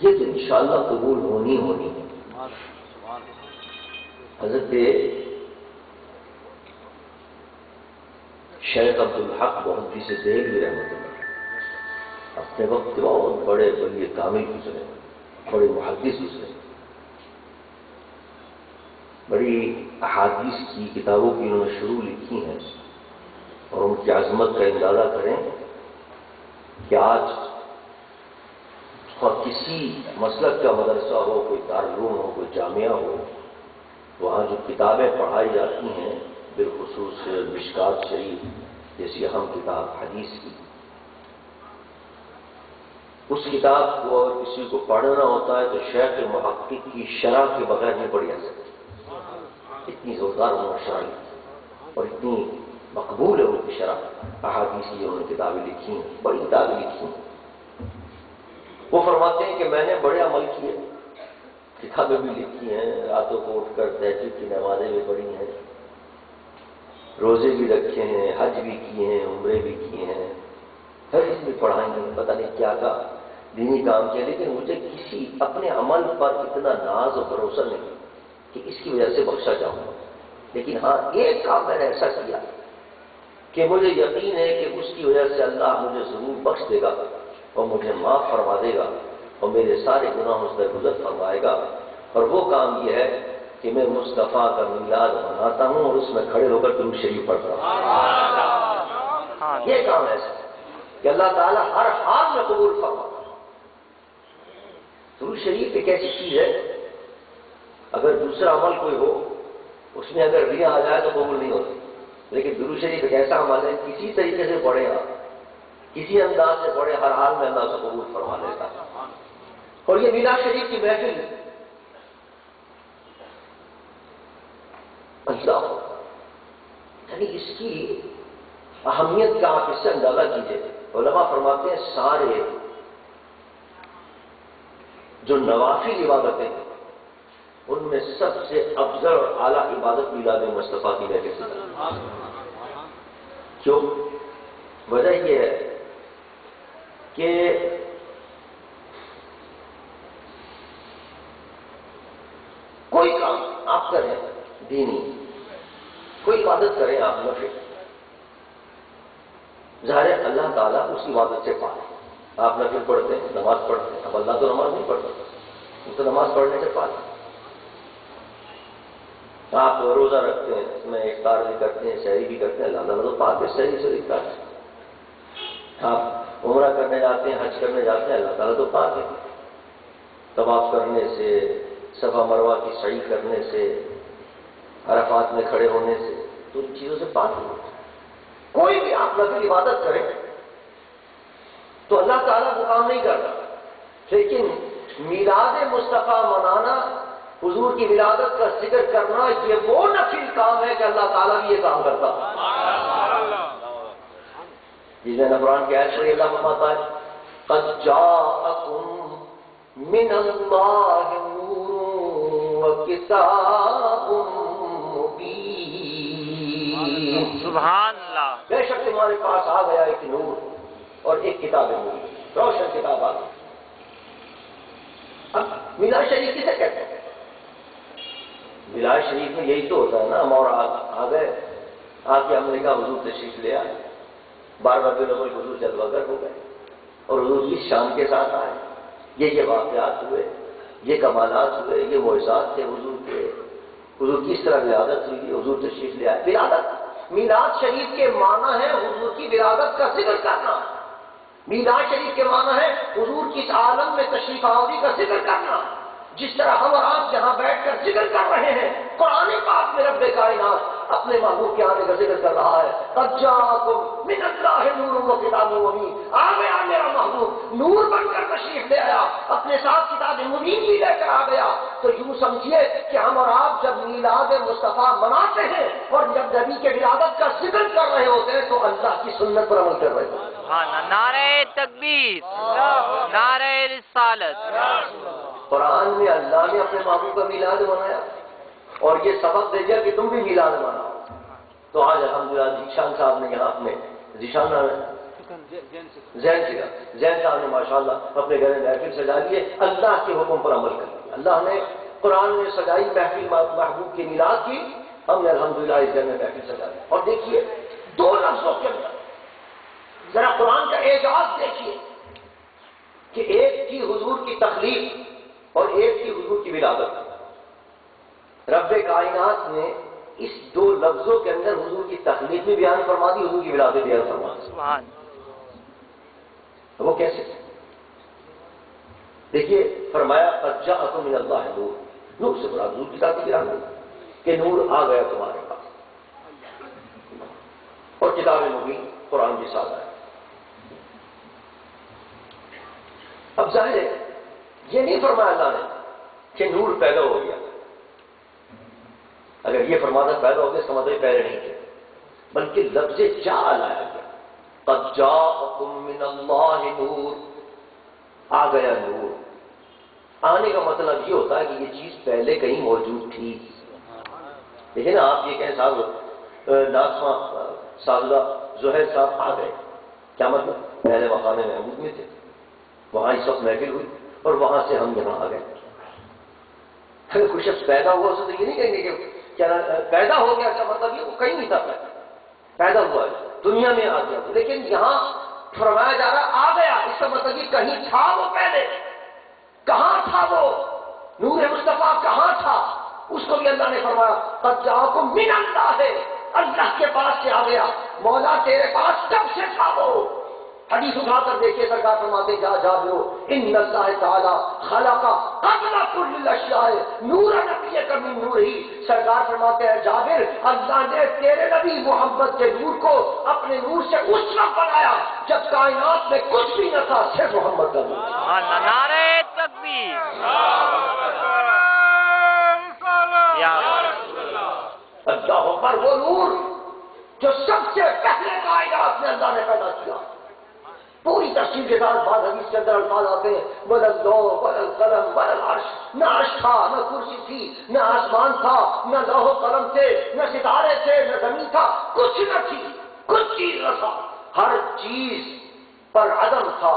یہ تو انشاءاللہ قبول ہونی ہے۔ حضرت شیخ عبدالحق محدث دہلوی رحمۃ اللہ اپنے وقت کے بہت بڑے ولی کامل گزرے، بڑے محدث گزرے، بڑی احادیث کی کتابوں کی انہوں نے شروع لکھی ہیں، اور ان کی عظمت کا اندازہ کریں کہ آج کسی مسلک کا مدرسہ ہو، کوئی دارالعلوم ہو، کوئی جامعہ ہو، وہاں جو کتابیں پڑھائی جاتی ہیں، بالخصوص مشکات شریف جیسی اہم کتاب حدیث کی، اس کتاب کو اگر کسی کو پڑھنا ہوتا ہے تو شیخ محقق کی شرح کے بغیر نہیں پڑھی جا سکتی۔ اتنی زوردار انہوں نے شرح لکھی اور اتنی مقبول ہے ان کی شرح احادیث کی، انہوں نے کتابیں لکھی ہیں، بڑی کتابیں لکھی ہیں۔ وہ فرماتے ہیں کہ میں نے بڑے عمل کیے، کتابیں بھی لکھی ہیں، راتوں کو اٹھ کر تہجد کی نمازیں بھی پڑھی ہیں، روزے بھی رکھے ہیں، حج بھی کیے ہیں، عمرے بھی کیے ہیں، حدیث بھی پڑھائیں گے، پتہ نہیں کیا کا دینی کام کیا، لیکن مجھے کسی اپنے عمل پر اتنا ناز و بھروسہ نہیں کہ اس کی وجہ سے بخشا جاؤں گا۔ لیکن ہاں ایک کام میں نے ایسا کیا کہ مجھے یقین ہے کہ اس کی وجہ سے اللہ مجھے ضرور بخش دے گا اور مجھے معاف فرما دے گا اور میرے سارے گناہوں سے درگزر فرمائے گا، اور وہ کام یہ ہے کہ میں مصطفیٰ کا میلاد مناتا ہوں اور اس میں کھڑے ہو کر درود شریف پڑھتا ہوں۔ یہ کام ایسا ہے کہ اللہ تعالیٰ ہر حال میں قبول فرماتا ہے۔ درود شریف ایک ایسی چیز ہے، اگر دوسرا عمل کوئی ہو اس میں اگر ریا آ جائے تو قبول نہیں ہوتی، لیکن درود شریف ایک ایسا عمل ہے، کسی طریقے سے پڑھے آپ، کسی انداز سے پڑھے، ہر حال میں اللہ سے قبول فرما لیتا ہے۔ اور یہ میلاد شریف کی محفل ہے، اللہ یعنی اس کی اہمیت کا آپ اس سے اندازہ کیجیے۔ علماء فرماتے ہیں سارے جو نوافل عبادتیں ہیں ان میں سب سے افضل اور اعلیٰ عبادت میلاد مصطفیٰ کی وجہ سے۔ کیوں؟ وجہ یہ ہے کہ کوئی کام آپ کریں دینی، کوئی عبادت کریں آپ نفل، ظاہر ہے اللہ تعالیٰ اس عبادت سے پالے۔ آپ نفل پڑھتے ہیں، نماز پڑھتے ہیں، اب اللہ تو نماز نہیں پڑھتا، وہ تو نماز پڑھنے سے پالے۔ آپ روزہ رکھتے ہیں، اس میں افطار بھی کرتے ہیں، سحری بھی کرتے ہیں، اللہ تعالیٰ تو پاک ہے سحری سے افطار سے۔ آپ عمرہ کرنے جاتے ہیں، حج کرنے جاتے ہیں، اللہ تعالیٰ تو پاک ہے، طواف کرنے سے، صفا مروہ کی سعی کرنے سے، عرفات میں کھڑے ہونے سے، تو ان چیزوں سے پاک ہے۔ کوئی بھی آپ نفل عبادت کریں تو اللہ تعالیٰ وہ کام نہیں کرتا، لیکن میلاد مصطفیٰ منانا، حضور کی ولادت کا ذکر کرنا، یہ وہ نفل کام ہے کہ اللہ تعالیٰ بھی یہ کام کرتا ہے۔ جس میں قرآن کی آیت پڑھی، اللہ فرماتا ہے قد جاءکم من اللہ نور وکتاب مبین، سبحان اللہ، بے شک تمہارے پاس آ گیا ایک نور اور ایک کتاب مبین، روشن کتاب آ گئی۔ اب میلاد شریف کسے کہتے ہیں؟ میلاد شریف میں یہی تو ہوتا ہے نا، ہم اور آ گئے، آ کے ہم نے کہا حضور تشریف لے آئے، 12 ربیع الاول حضور جلوہ گر ہو گئے اور حضور کی شان کے ساتھ آئے، یہ واقعات ہوئے، یہ کمالات ہوئے، یہ معجزات تھے حضور کے، حضور کی اس طرح ولادت ہوئی، حضور تشریف لے آئے۔ ولادت، میلاد شریف کے معنی ہے حضور کی ولادت کا ذکر کرنا، میلاد شریف کے معنی ہے حضور کی اس عالم میں تشریف آوری کا ذکر کرنا۔ جس طرح ہم اور آپ جہاں بیٹھ کر ذکر کر رہے ہیں، قرآن پاک میں رب کائنات اپنے محبوب کے آنے کا ذکر کر رہا ہے، قد جاءکم من اللہ نور وکتاب مبین، آ گیا میرا محبوب، نور بن کر تشریف لے آیا، اپنے ساتھ کتاب مبین بھی لے کر آ گیا۔ تو یوں سمجھیے کہ ہم اور آپ جب میلاد مصطفیٰ مناتے ہیں اور جب نبی کے ولادت کا ذکر کر رہے ہوتے ہیں تو اللہ کی سنت پر عمل کر رہے ہوتے ہیں۔ نعرہ تکبیر، نعرہ رسالت۔ قرآن میں اللہ نے اپنے محبوب کا میلاد منایا اور یہ سبق دے دیا کہ تم بھی میلاد مناؤ۔ تو آج الحمدللہ ذیشان صاحب نے یہاں اپنے ذیشان زین صاحب نے ماشاءاللہ اپنے گھر میں محفل سجا لیے، اللہ کے حکم پر عمل کر لیا، اللہ نے قرآن میں سجائی محفل، محبوب کی میلاد کی، ہم نے الحمدللہ اس گھر میں محفل سجا لی۔ اور دیکھیے دو لفظوں کے اندر ذرا قرآن کا اعجاز دیکھیے کہ ایک کی حضور کی تخلیق اور ایک کی حضور کی ولادت۔ رب کائنات نے اس دو لفظوں کے اندر حضور کی تخلیق بھی بیان فرما دی، حضور کی ولادت بیان فرما دی۔ سبحان وہ کیسے؟ دیکھیے فرمایا قد جاءکم من اللہ نور، نور سے مراد حضور کی ذات بیان ہوئی کہ نور آ گیا تمہارے پاس، اور کتاب مبین قرآن کے ساتھ آیا۔ اب ظاہر ہے یہ نہیں فرمایا اللہ نے کہ نور پیدا ہو گیا، اگر یہ فرماتا پیدا ہو گیا اس کا مطلب پہلے نہیں تھے، بلکہ لفظ جاء لایا گیا، قد جاءکم من اللہ نور، آ گیا نور۔ آنے کا مطلب یہ ہوتا ہے کہ یہ چیز پہلے کہیں موجود تھی۔ دیکھیں نا، آپ یہ کہیں صاحب ناظمہ سازدہ زہیر صاحب آ گئے، کیا مطلب؟ پہلے مقام محمود میں تھے، وہاں اس وقت محفل ہوئی اور وہاں سے ہم یہاں آ گئے۔ اگر کوئی شخص پیدا ہوا اسے تو یہ نہیں کہیں گے کہ کیا پیدا ہو گیا، کا مطلب یہ وہ کہیں نہیں تھا، پیدا ہوا ہے دنیا میں آ گیا، لیکن یہاں فرمایا جا رہا آ گیا، اس کا مطلب یہ کہیں تھا وہ پہلے، کہاں تھا وہ نور مصطفیٰ، کہاں تھا؟ اس کو بھی اللہ نے فرمایا قد جاءکم من اللہ ہے، اللہ کے پاس سے آ گیا، مولا تیرے پاس کب سے تھا وہ؟ حدیث اٹھا کر دیکھیے، سرکار فرماتے جا جابر ان اللہ تعالی خلق قبل كل الاشیاء نور نبی کا من نور ہی، سرکار فرماتے ہیں جابر اللہ نے تیرے نبی محمد کے نور کو اپنے نور سے اس وقت بنایا جب کائنات میں کچھ بھی نہ تھا، صرف محمد کا نور۔ نعرہ تکبیر، یا اللہ اکبر، وہ نور جو سب سے پہلے کائنات میں اللہ نے پیدا کیا، پوری تفصیل کے ساتھ بعض حدیث کے اندر الفاظ آتے ہیں ولا اللوح ولا القلم ولا العرش، نہ عرش تھا، نہ کرسی تھی، نہ آسمان تھا، نہ لوح و قلم تھے، نہ ستارے تھے، نہ زمین تھا، کچھ نہ تھی، کچھ چیز نہ تھا، ہر چیز پر عدم تھا۔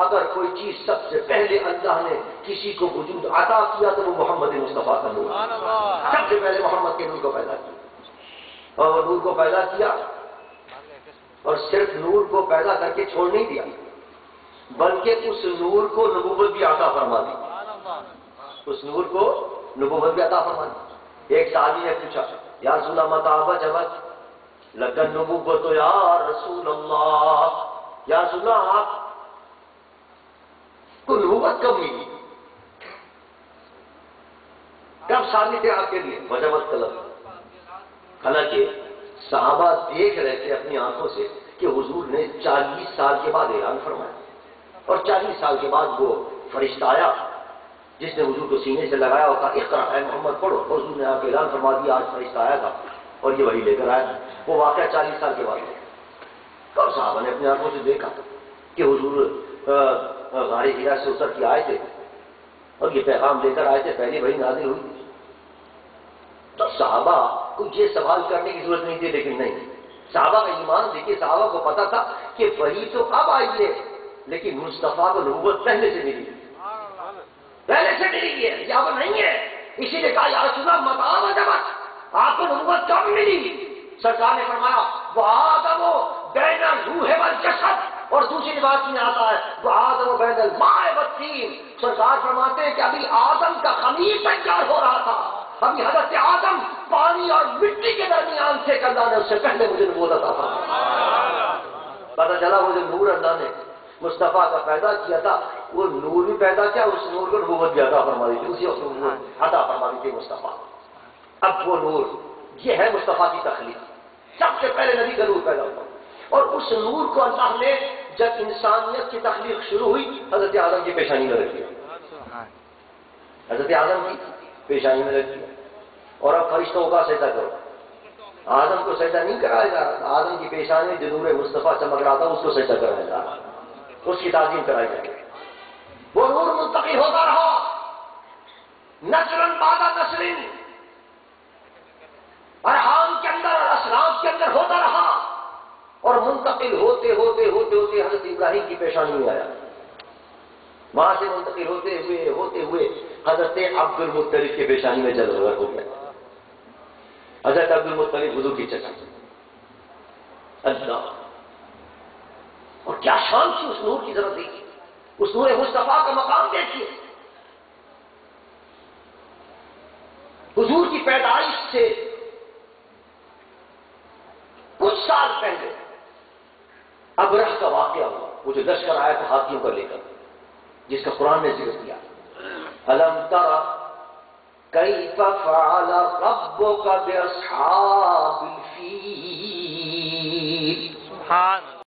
اگر کوئی چیز سب سے پہلے اللہ نے کسی کو وجود عطا کیا تو وہ محمد مصطفیٰ کا نور، سب سے پہلے محمد کے نور کو پیدا کیا، اور وہ نور کو پیدا کیا اور صرف نور کو پیدا کر کے چھوڑ نہیں دیا، بلکہ اس نور کو نبوت بھی عطا فرما دی، اس نور کو نبوت بھی عطا فرما دی۔ ایک صحابی نے پوچھا یا رسول اللہ متى وجبت لك النبوت یا رسول اللہ، یا رسول اللہ آپ کو نبوت کب ملی، کب ثابت ہے آپ کے لیے؟ وجبت طلب، حالانکہ صحابہ دیکھ رہے تھے اپنی آنکھوں سے کہ حضور نے 40 سال کے بعد اعلان فرمایا، اور 40 سال کے بعد وہ فرشتہ آیا جس نے حضور کو سینے سے لگایا اور کہا اقرا اے محمد پڑھو، اور حضور نے آپ کو اعلان فرما دیا آج فرشتہ آیا تھا اور یہ وہی لے کر آیا۔ وہ واقعہ 40 سال کے بعد، اور صحابہ نے اپنی آنکھوں سے دیکھا کہ حضور غار حرا سے اتر کے آئے تھے اور یہ پیغام لے کر آئے تھے، پہلی وہی نازل ہوئی۔ تو صحابہ کو یہ سوال کرنے کی ضرورت نہیں تھی، لیکن نہیں، صحابہ کا ایمان دیکھیے، صحابہ کو پتا تھا کہ وہی تو اب آئی ہے، لیکن مصطفیٰ کو نبوت پہلے سے ملی، پہلے سے ملی ہے، یا وہ نہیں ہے۔ اسی لیے کہا یا رسول اللہ متى وجبت، آپ کو نبوت کب ملی؟ سرکار نے فرمایا وہ آدم بین الروح والجسد، اور دوسری روایت میں آتا ہے وہ آدم بین الماء والطین، سرکار فرماتے ہیں کہ ابھی آدم کا خمیر تیار ہو رہا تھا، ابھی حضرت آدم پانی اور مٹی کے درمیان تھے کہ اللہ نے اس سے پہلے مجھے نبوت عطا فرمائی۔ پتہ چلا وہ جو نور اللہ نے مصطفیٰ کا پیدا کیا تھا، وہ نور بھی پیدا کیا، اس نور کو نبوت بھی عطا فرما دی تھی، اسی وقت نور عطا فرما دی تھی مصطفیٰ۔ اب وہ نور یہ ہے مصطفیٰ کی تخلیق، سب سے پہلے نبی کا نور پیدا ہوا، اور اس نور کو اللہ نے جب انسانیت کی تخلیق شروع ہوئی حضرت آدم کی پیشانی میں رکھ دیا، حضرت آدم کی پیشانی میں رکھ دیا، اور اب فرشتوں کا سجدہ کرو۔ آدم کو سجدہ نہیں کرایا جا رہا، آدم کی پیشانی جو نور مصطفیٰ چمک رہا تھا اس کو سجدہ کرایا جا رہا، اس کی تعظیم کرائی جا رہی۔ وہ نور منتقل ہوتا رہا نسلاً بعد نسل، ارحام کے اندر اور اسلام کے اندر ہوتا رہا، اور منتقل منتقل ہوتے ہوتے ہوتے ہوتے حضرت ابراہیم کی پیشانی میں آیا، وہاں سے منتقل ہوتے ہوئے حضرت عبد المطلب کے پیشانی میں جل ہو گیا۔ حضرت عبد المطلب حضور کی چچا، اللہ، اور کیا شان تھی اس نور کی، ضرورت دیکھیے، اس نور مصطفیٰ کا مقام دیکھیے۔ حضور کی پیدائش سے کچھ سال پہلے ابرہ کا واقعہ ہوا، وہ جو لشکر آیا تھا ہاتھیوں کا لے کر، جس کا قرآن نے ذکر کیا، الم تر کیف فعل ربک باصحاب الفیل، سبحان